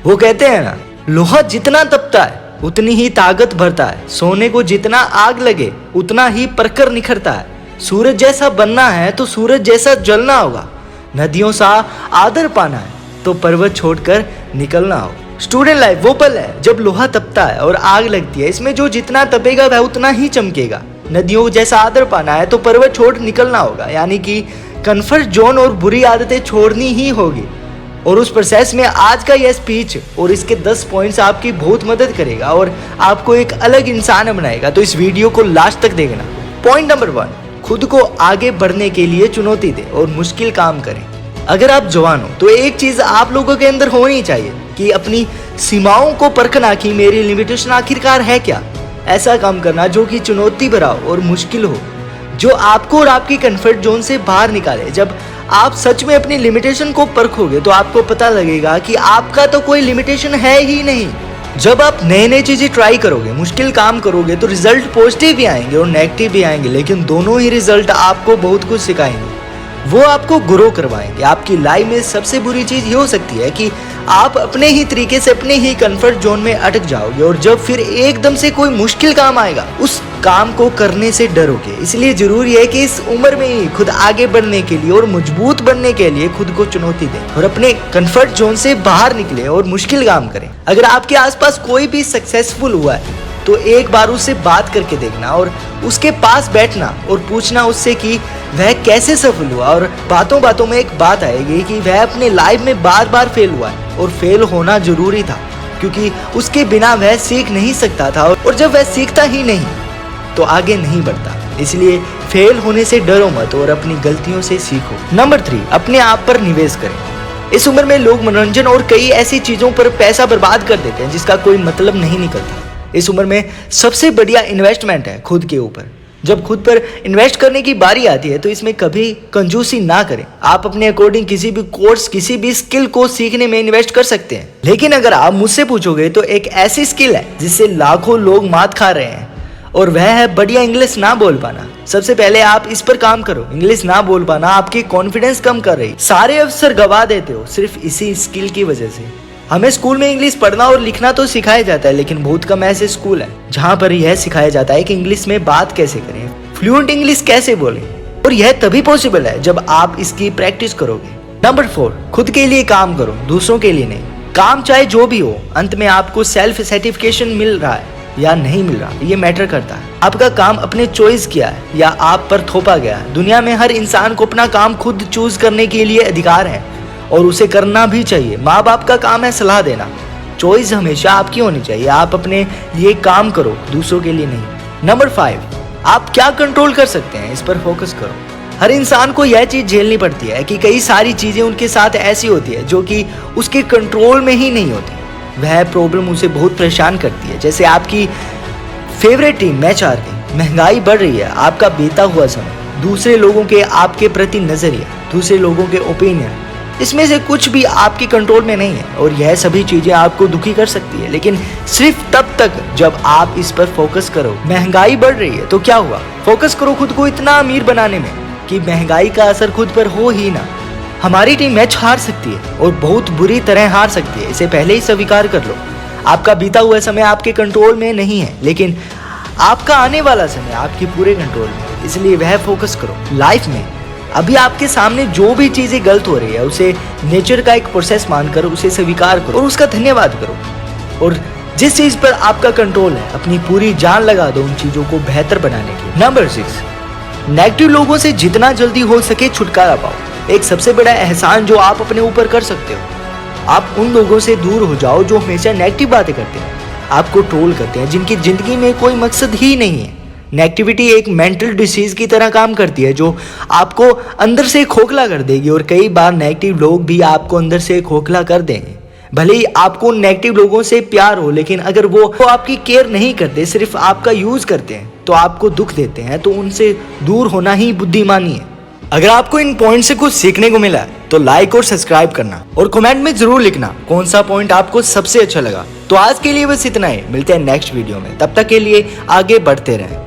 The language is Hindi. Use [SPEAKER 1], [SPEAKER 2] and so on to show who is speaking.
[SPEAKER 1] वो कहते हैं ना, लोहा जितना तपता है उतनी ही ताकत भरता है, सोने को जितना आग लगे उतना ही परकर निखरता है। सूरज जैसा बनना है तो सूरज जैसा जलना होगा। नदियों सा आदर पाना है तो पर्वत छोड़कर निकलना होगा। स्टूडेंट लाइफ वो पल है जब लोहा तपता है और आग लगती है। इसमें जो जितना तपेगा वह उतना ही चमकेगा। नदियों जैसा आदर पाना है तो पर्वत छोड़ निकलना होगा, यानी कि कंफर्ट जोन और बुरी आदतें छोड़नी ही होगी। और उस प्रोसेस में आज का यह स्पीच और इसके 10 पॉइंट्स आपकी बहुत मदद करेगा और आपको एक अलग इंसान बनाएगा। तो इस वीडियो को लास्ट तक देखना। पॉइंट नंबर 1, खुद को आगे बढ़ने के लिए चुनौती दे और मुश्किल काम करें। अगर आप जवान हो तो एक चीज आप लोगों के अंदर होनी चाहिए कि अपनी सीमाओं को परखना कि मेरी लिमिटेशन आखिरकार है क्या। ऐसा काम करना जो कि चुनौती भरा और मुश्किल हो, जो आपको और आपकी कंफर्ट जोन से बाहर निकाले। जब आप सच में अपनी लिमिटेशन को परखोगे तो आपको पता लगेगा कि आपका तो कोई लिमिटेशन है ही नहीं। जब आप नए नए चीजें ट्राई करोगे, मुश्किल काम करोगे तो रिजल्ट पॉजिटिव भी आएंगे और नेगेटिव भी आएंगे, लेकिन दोनों ही रिजल्ट आपको बहुत कुछ सिखाएंगे। वो आपको ग्रो करवाएंगे। आपकी लाइफ में सबसे बुरी चीज ये हो सकती है कि आप अपने ही तरीके से अपने ही कंफर्ट जोन में अटक जाओगे और जब फिर एकदम से कोई मुश्किल काम आएगा उस काम को करने से डरोगे। इसलिए जरूरी है कि इस उम्र में ही खुद आगे बढ़ने के लिए और मजबूत बनने के लिए खुद को चुनौती दें और अपने कंफर्ट जोन से बाहर निकले और मुश्किल काम करें। अगर आपके आसपास कोई भी सक्सेसफुल हुआ है तो एक बार उससे बात करके देखना और उसके पास बैठना और पूछना उससे कि वह कैसे सफल हुआ। और बातों बातों में एक बात आएगी कि वह अपने लाइफ में बार बार फेल हुआ है और फेल होना जरूरी था, क्योंकि उसके बिना वह सीख नहीं सकता था और जब वह सीखता ही नहीं तो आगे नहीं बढ़ता। इसलिए फेल होने से डरो मत और अपनी गलतियों से सीखो। नंबर 3, अपने आप पर निवेश करें। इस उम्र में लोग मनोरंजन और कई ऐसी चीजों पर पैसा बर्बाद कर देते हैं जिसका कोई मतलब नहीं निकलता। इस उम्र में सबसे बढ़िया इन्वेस्टमेंट है खुद के ऊपर। जब खुद पर इन्वेस्ट करने की बारी आती है तो इसमें कभी कंजूसी ना करें। आप अपने अकॉर्डिंग किसी भी कोर्स, किसी भी स्किल को सीखने में इन्वेस्ट कर सकते हैं। लेकिन अगर आप मुझसे पूछोगे तो एक ऐसी स्किल है जिससे लाखों लोग मात खा रहे हैं और वह है बढ़िया इंग्लिश ना बोल पाना। सबसे पहले आप इस पर काम करो। इंग्लिश ना बोल पाना आपकी कॉन्फिडेंस कम कर रही, सारे अवसर गवा देते हो सिर्फ इसी स्किल की वजह से। हमें स्कूल में इंग्लिश पढ़ना और लिखना तो सिखाया जाता है, लेकिन बहुत कम ऐसे स्कूल हैं जहां पर यह सिखाया जाता है कि इंग्लिश में बात कैसे करें, फ्लुएंट इंग्लिश कैसे बोलें। और यह तभी पॉसिबल है जब आप इसकी प्रैक्टिस करोगे। नंबर 4, खुद के लिए काम करो, दूसरों के लिए नहीं। काम चाहे जो भी हो, अंत में आपको सेल्फ सर्टिफिकेशन मिल रहा है या नहीं मिल रहा, ये मैटर करता है। आपका काम अपने चॉइस किया है या आप पर थोपा गया है। दुनिया में हर इंसान को अपना काम खुद चूज करने के लिए अधिकार है और उसे करना भी चाहिए। माँ बाप का काम है सलाह देना, चॉइस हमेशा आपकी होनी चाहिए। आप अपने लिए काम करो, दूसरों के लिए नहीं। नंबर 5, आप क्या कंट्रोल कर सकते हैं इस पर फोकस करो। हर इंसान को यह चीज झेलनी पड़ती है कि कई सारी चीजें उनके साथ ऐसी होती है जो कि उसके कंट्रोल में ही नहीं होती। वह प्रॉब्लम उसे बहुत परेशान करती है, जैसे आपकी फेवरेट टीम मैच हार गई, महंगाई बढ़ रही है, आपका बीता हुआ समय, दूसरे लोगों के आपके प्रति नजरिया, दूसरे लोगों के ओपिनियन। इसमें से कुछ भी आपके कंट्रोल में नहीं है और यह सभी चीजें आपको दुखी कर सकती है, लेकिन सिर्फ तब तक जब आप इस पर फोकस करो। महंगाई बढ़ रही है तो क्या हुआ, फोकस करो खुद को इतना अमीर बनाने में कि महंगाई का असर खुद पर हो ही ना। हमारी टीम मैच हार सकती है और बहुत बुरी तरह हार सकती है, इसे पहले ही स्वीकार कर लो। आपका बीता हुआ समय आपके कंट्रोल में नहीं है, लेकिन आपका आने वाला समय आपके पूरे कंट्रोल में। इसलिए वह फोकस करो। लाइफ में अभी आपके सामने जो भी चीजें गलत हो रही है उसे नेचर का एक प्रोसेस मानकर उसे स्वीकार करो और उसका धन्यवाद करो। और जिस चीज पर आपका कंट्रोल है अपनी पूरी जान लगा दो उन चीजों को बेहतर बनाने के। नंबर 6, नेगेटिव लोगों से जितना जल्दी हो सके छुटकारा पाओ। एक सबसे बड़ा एहसान जो आप अपने ऊपर कर सकते हो, आप उन लोगों से दूर हो जाओ जो हमेशा नेगेटिव बातें करते हैं, आपको ट्रोल करते हैं, जिनकी जिंदगी में कोई मकसद ही नहीं है। नेगेटिविटी एक मेंटल डिसीज की तरह काम करती है जो आपको अंदर से खोखला कर देगी और कई बार नेगेटिव लोग भी आपको अंदर से खोखला कर देंगे। भले ही आपको नेगेटिव लोगों से प्यार हो, लेकिन अगर वो आपकी केयर नहीं करते, सिर्फ आपका यूज करते हैं तो आपको दुख देते हैं, तो उनसे दूर होना ही बुद्धिमानी है। अगर आपको इन पॉइंट से कुछ सीखने को मिला तो लाइक और सब्सक्राइब करना और कमेंट में जरूर लिखना कौन सा पॉइंट आपको सबसे अच्छा लगा। तो आज के लिए बस इतना ही, मिलते हैं नेक्स्ट वीडियो में, तब तक के लिए आगे बढ़ते रहें।